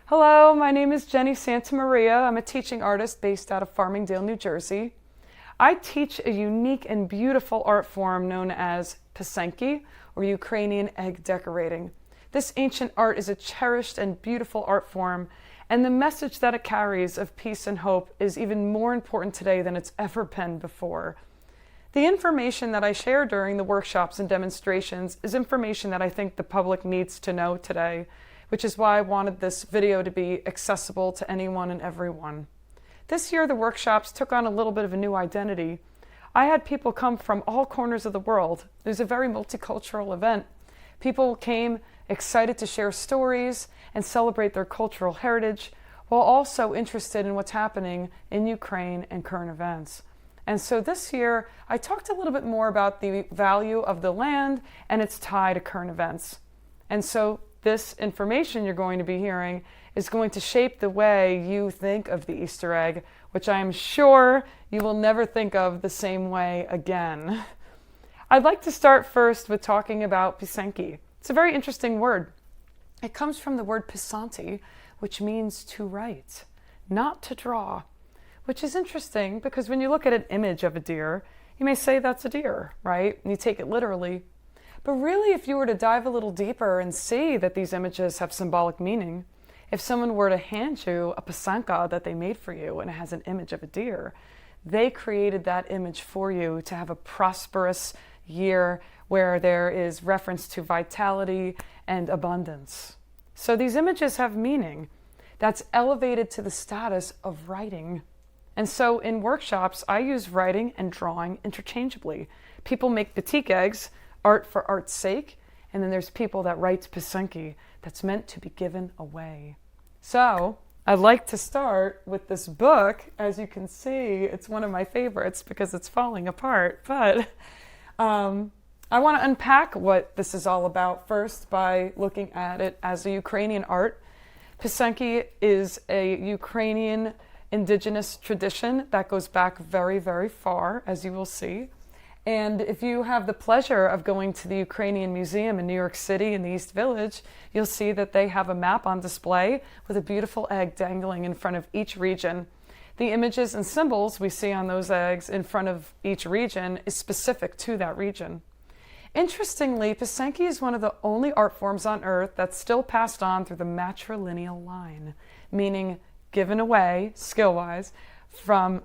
Hello, my name is Jenny Santamaria. I'm a teaching artist based out of Farmingdale, New Jersey. I teach a unique and beautiful art form known as pysanky, or Ukrainian egg decorating. This ancient art is a cherished and beautiful art form, and the message that it carries of peace and hope is even more important today than it's ever been before. The information that I share during the workshops and demonstrations is information that I think the public needs to know today, which is why I wanted this video to be accessible to anyone and everyone. This year, the workshops took on a little bit of a new identity. I had people come from all corners of the world. It was a very multicultural event. People came excited to share stories and celebrate their cultural heritage, while also interested in what's happening in Ukraine and current events. And so this year, I talked a little bit more about the value of the land and its tie to current events. And so this information you're going to be hearing is going to shape the way you think of the Easter egg, which I am sure you will never think of the same way again. I'd like to start first with talking about pysanky. It's a very interesting word. It comes from the word pysanty, which means to write, not to draw, which is interesting because when you look at an image of a deer, you may say that's a deer, right? And you take it literally. But really, if you were to dive a little deeper and see that these images have symbolic meaning, if someone were to hand you a pysanka that they made for you and it has an image of a deer, they created that image for you to have a prosperous year where there is reference to vitality and abundance. So these images have meaning that's elevated to the status of writing. And so in workshops, I use writing and drawing interchangeably. People make batik eggs, art for art's sake, and then there's people that write pysanky that's meant to be given away. So I'd like to start with this book. As you can see, it's one of my favorites because it's falling apart, but I want to unpack what this is all about first by looking at it as a Ukrainian art. Pysanky is a Ukrainian indigenous tradition that goes back very, very far, as you will see. And if you have the pleasure of going to the Ukrainian Museum in New York City in the East Village, you'll see that they have a map on display with a beautiful egg dangling in front of each region. The images and symbols we see on those eggs in front of each region is specific to that region. Interestingly, pysanky is one of the only art forms on earth that's still passed on through the matrilineal line, meaning given away, skill-wise, from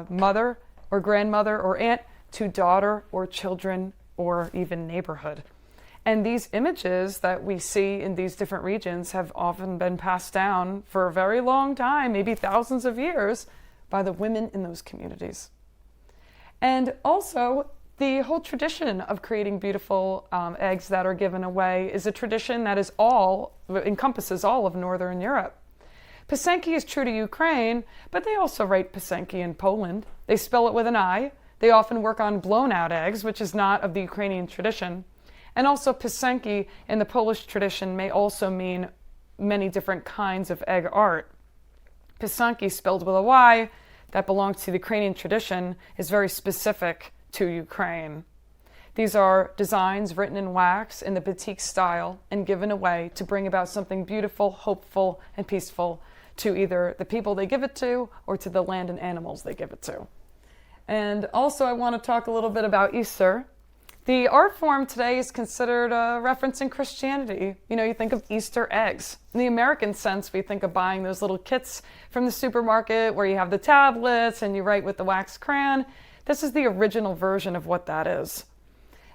mother or grandmother or aunt to daughter or children or even neighborhood. And these images that we see in these different regions have often been passed down for a very long time, maybe thousands of years, by the women in those communities. And also, the whole tradition of creating beautiful eggs that are given away is a tradition that encompasses all of Northern Europe. Pysanky is true to Ukraine, but they also write pysanky in Poland. They spell it with an I. They often work on blown out eggs, which is not of the Ukrainian tradition. And also pysanky in the Polish tradition may also mean many different kinds of egg art. Pysanky spelled with a Y that belongs to the Ukrainian tradition is very specific to Ukraine. These are designs written in wax in the batik style and given away to bring about something beautiful, hopeful, and peaceful to either the people they give it to or to the land and animals they give it to. And also I want to talk a little bit about Easter. The art form today is considered a reference in Christianity. You know, you think of Easter eggs. In the American sense, we think of buying those little kits from the supermarket where you have the tablets and you write with the wax crayon. This is the original version of what that is.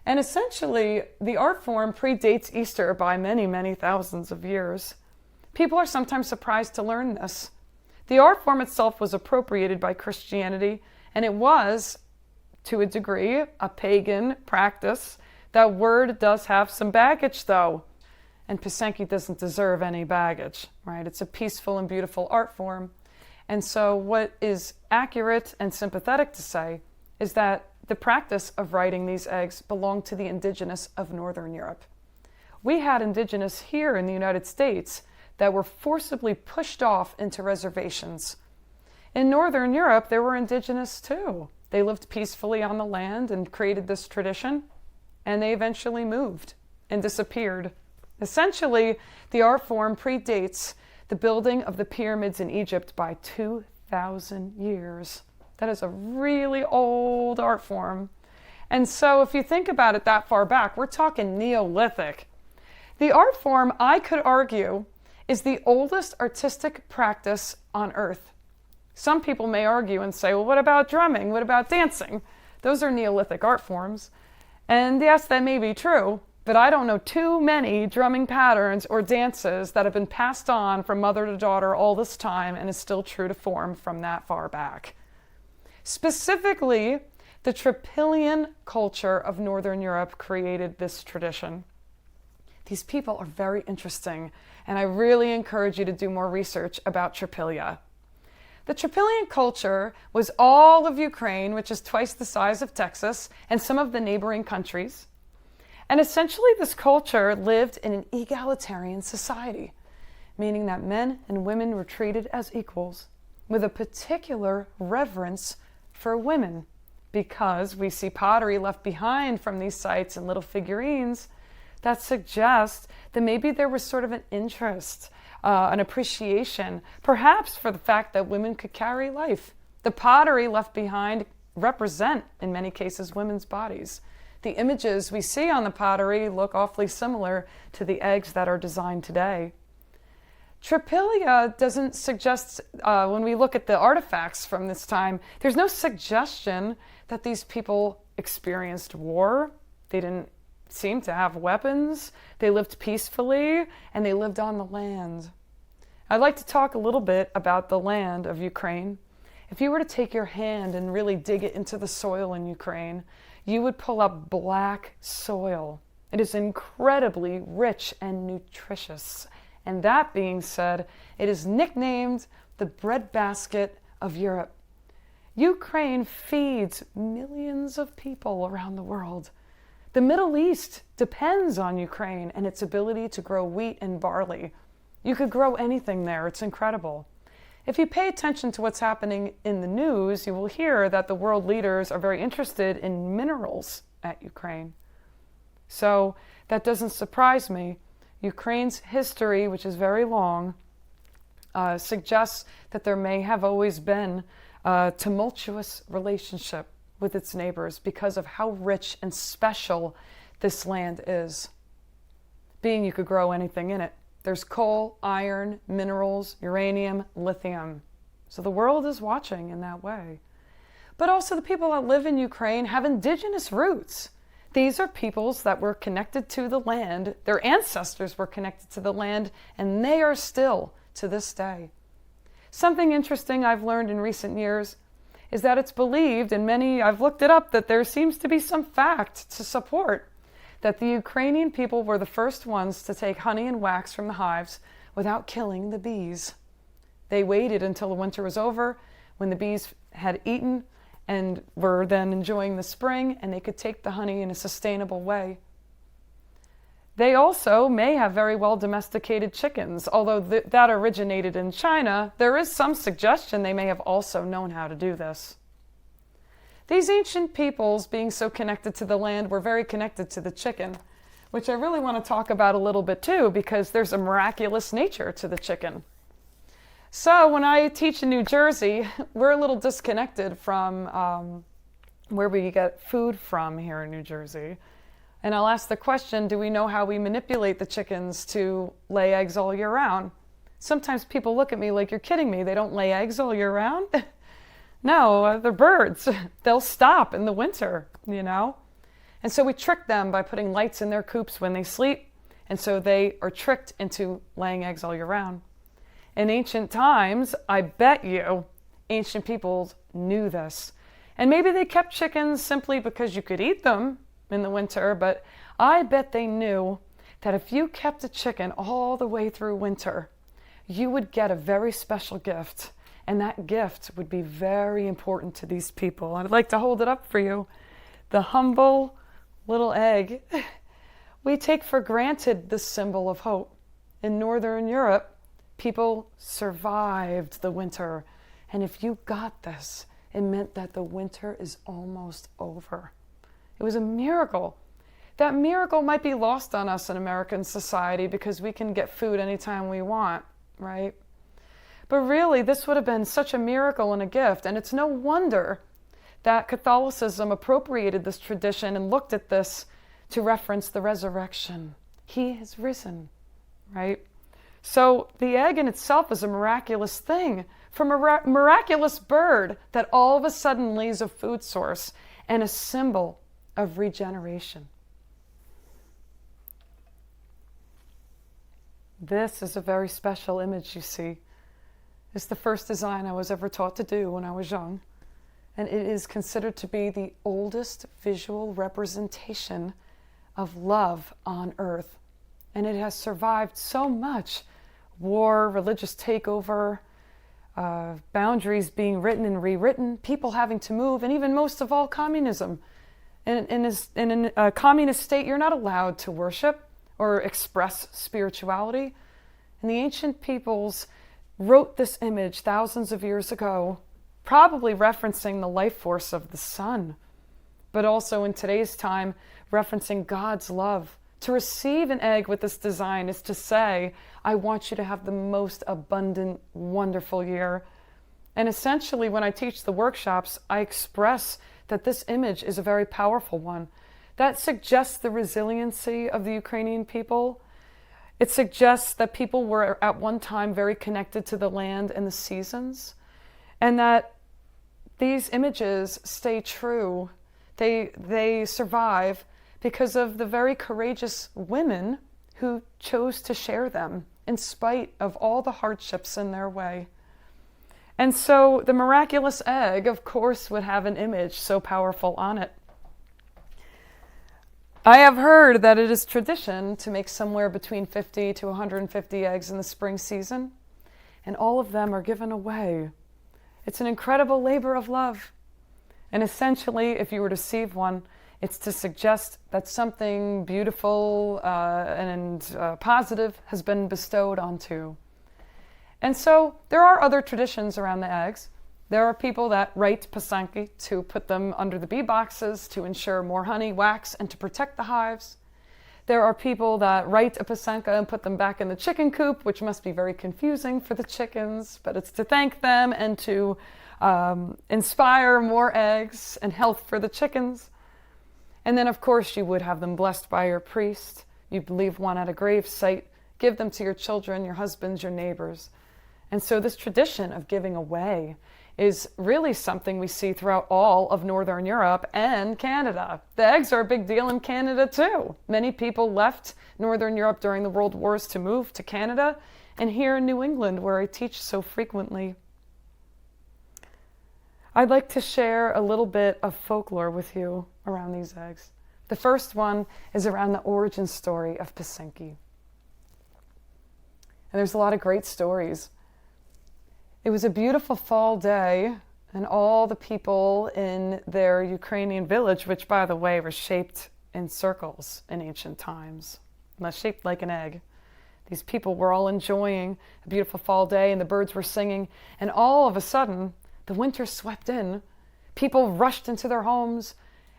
And essentially, the art form predates Easter by many, many thousands of years. People are sometimes surprised to learn this. The art form itself was appropriated by Christianity, and it was, to a degree, a pagan practice. That word does have some baggage, though, and pysanky doesn't deserve any baggage, right? It's a peaceful and beautiful art form. And so what is accurate and sympathetic to say is that the practice of writing these eggs belonged to the indigenous of Northern Europe. We had indigenous here in the United States that were forcibly pushed off into reservations. In Northern Europe, there were indigenous too. They lived peacefully on the land and created this tradition, and they eventually moved and disappeared. Essentially, the art form predates the building of the pyramids in Egypt by 2,000 years. That is a really old art form. And so if you think about it that far back, we're talking Neolithic. The art form, I could argue, is the oldest artistic practice on earth. Some people may argue and say, well, what about drumming? What about dancing? Those are Neolithic art forms. And yes, that may be true, but I don't know too many drumming patterns or dances that have been passed on from mother to daughter all this time and is still true to form from that far back. Specifically, the Trypillian culture of Northern Europe created this tradition. These people are very interesting, and I really encourage you to do more research about Trypillia. The Trypillian culture was all of Ukraine, which is twice the size of Texas, and some of the neighboring countries. And essentially, this culture lived in an egalitarian society, meaning that men and women were treated as equals, with a particular reverence for women, because we see pottery left behind from these sites and little figurines that suggest that maybe there was sort of an interest, an appreciation, perhaps for the fact that women could carry life. The pottery left behind represent, in many cases, women's bodies. The images we see on the pottery look awfully similar to the eggs that are designed today. Trypillia doesn't suggest, when we look at the artifacts from this time, there's no suggestion that these people experienced war. They didn't seem to have weapons. They lived peacefully, and they lived on the land. I'd like to talk a little bit about the land of Ukraine. If you were to take your hand and really dig it into the soil in Ukraine, you would pull up black soil. It is incredibly rich and nutritious. And that being said, it is nicknamed the breadbasket of Europe. Ukraine feeds millions of people around the world. The Middle East depends on Ukraine and its ability to grow wheat and barley. You could grow anything there. It's incredible. If you pay attention to what's happening in the news, you will hear that the world leaders are very interested in minerals at Ukraine. So that doesn't surprise me. Ukraine's history, which is very long, suggests that there may have always been a tumultuous relationship with its neighbors because of how rich and special this land is. Being you could grow anything in it. There's coal, iron, minerals, uranium, lithium. So the world is watching in that way. But also the people that live in Ukraine have indigenous roots. These are peoples that were connected to the land. Their ancestors were connected to the land, and they are still to this day. Something interesting I've learned in recent years is that it's believed, and I've looked it up, that there seems to be some fact to support that the Ukrainian people were the first ones to take honey and wax from the hives without killing the bees. They waited until the winter was over, when the bees had eaten and were then enjoying the spring, and they could take the honey in a sustainable way. They also may have very well domesticated chickens. Although that originated in China, there is some suggestion they may have also known how to do this. These ancient peoples, being so connected to the land, were very connected to the chicken, which I really want to talk about a little bit too, because there's a miraculous nature to the chicken. So when I teach in New Jersey, we're a little disconnected from where we get food from here in New Jersey. And I'll ask the question, do we know how we manipulate the chickens to lay eggs all year round? Sometimes people look at me like, you're kidding me, they don't lay eggs all year round? No, they're birds. They'll stop in the winter, you know? And so we trick them by putting lights in their coops when they sleep, and so they are tricked into laying eggs all year round. In ancient times, I bet you ancient peoples knew this. And maybe they kept chickens simply because you could eat them in the winter, but I bet they knew that if you kept a chicken all the way through winter, you would get a very special gift, and that gift would be very important to these people. I'd like to hold it up for you. The humble little egg. We take for granted the symbol of hope. In Northern Europe, people survived the winter, and if you got this, it meant that the winter is almost over. It was a miracle. That miracle might be lost on us in American society because we can get food anytime we want. right? But really, this would have been such a miracle and a gift, and it's no wonder that Catholicism appropriated this tradition and looked at this to reference the resurrection. He has risen, right? So the egg in itself is a miraculous thing, from a miraculous bird that all of a sudden lays a food source and a symbol of regeneration. This is a very special image, you see. It's the first design I was ever taught to do when I was young, and it is considered to be the oldest visual representation of love on earth. And it has survived so much war, religious takeover, boundaries being written and rewritten, people having to move, and even most of all, communism. In a communist state, you're not allowed to worship or express spirituality. And the ancient peoples wrote this image thousands of years ago, probably referencing the life force of the sun, but also in today's time, referencing God's love. To receive an egg with this design is to say, I want you to have the most abundant, wonderful year. And essentially, when I teach the workshops, I express that this image is a very powerful one. That suggests the resiliency of the Ukrainian people. It suggests that people were at one time very connected to the land and the seasons, and that these images stay true. They survive because of the very courageous women who chose to share them in spite of all the hardships in their way. And so the miraculous egg, of course, would have an image so powerful on it. I have heard that it is tradition to make somewhere between 50 to 150 eggs in the spring season, and all of them are given away. It's an incredible labor of love. And essentially, if you were to receive one, it's to suggest that something beautiful and positive has been bestowed onto. And so there are other traditions around the eggs. There are people that write pysanky to put them under the bee boxes to ensure more honey, wax, and to protect the hives. There are people that write a pysanka and put them back in the chicken coop, which must be very confusing for the chickens, but it's to thank them and to inspire more eggs and health for the chickens. And then, of course, you would have them blessed by your priest. You'd leave one at a grave site, give them to your children, your husbands, your neighbors. And so this tradition of giving away is really something we see throughout all of Northern Europe and Canada. The eggs are a big deal in Canada too. Many people left Northern Europe during the World Wars to move to Canada, and here in New England, where I teach so frequently. I'd like to share a little bit of folklore with you around these eggs. The first one is around the origin story of pysanky. And there's a lot of great stories. It was a beautiful fall day, and all the people in their Ukrainian village, which, by the way, were shaped in circles in ancient times, shaped like an egg. These people were all enjoying a beautiful fall day, and the birds were singing, and all of a sudden, the winter swept in. People rushed into their homes,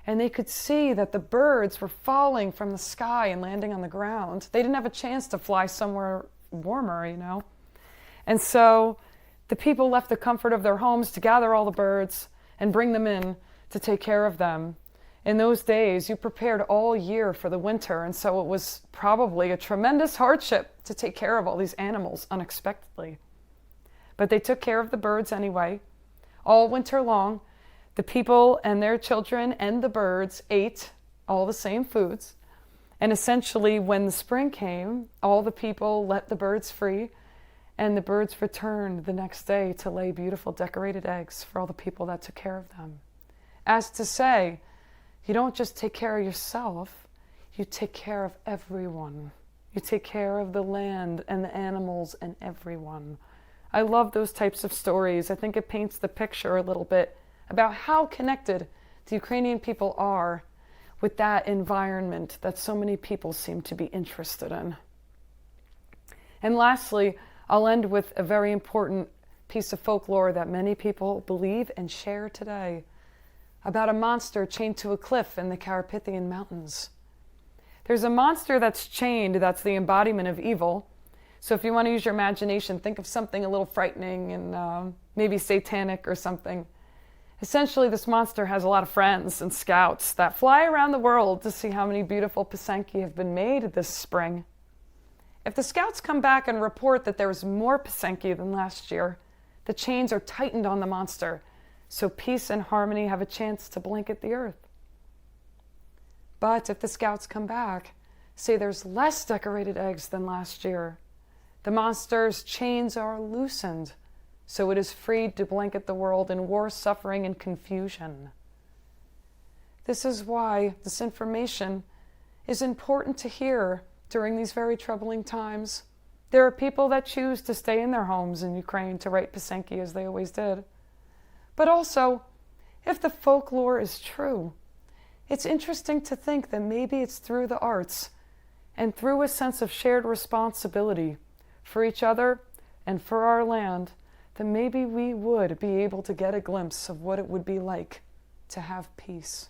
and they could see that the birds were falling from the sky and landing on the ground. They didn't have a chance to fly somewhere warmer, And so the people left the comfort of their homes to gather all the birds and bring them in to take care of them. In those days, you prepared all year for the winter, and so it was probably a tremendous hardship to take care of all these animals unexpectedly. But they took care of the birds anyway. All winter long, the people and their children and the birds ate all the same foods. And essentially, when the spring came, all the people let the birds free, and the birds returned the next day to lay beautiful decorated eggs for all the people that took care of them. As to say, you don't just take care of yourself, you take care of everyone. You take care of the land and the animals and everyone. I love those types of stories. I think it paints the picture a little bit about how connected the Ukrainian people are with that environment that so many people seem to be interested in. And lastly, I'll end with a very important piece of folklore that many people believe and share today about a monster chained to a cliff in the Carpathian Mountains. There's a monster that's chained that's the embodiment of evil. So if you want to use your imagination, think of something a little frightening and maybe satanic or something. Essentially, this monster has a lot of friends and scouts that fly around the world to see how many beautiful pysanky have been made this spring. If the scouts come back and report that there was more pysanky than last year, the chains are tightened on the monster, so peace and harmony have a chance to blanket the earth. But if the scouts come back, say there's less decorated eggs than last year, the monster's chains are loosened, so it is freed to blanket the world in war, suffering, and confusion. This is why this information is important to hear during these very troubling times. There are people that choose to stay in their homes in Ukraine to write pysanky as they always did. But also, if the folklore is true, it's interesting to think that maybe it's through the arts and through a sense of shared responsibility for each other and for our land that maybe we would be able to get a glimpse of what it would be like to have peace.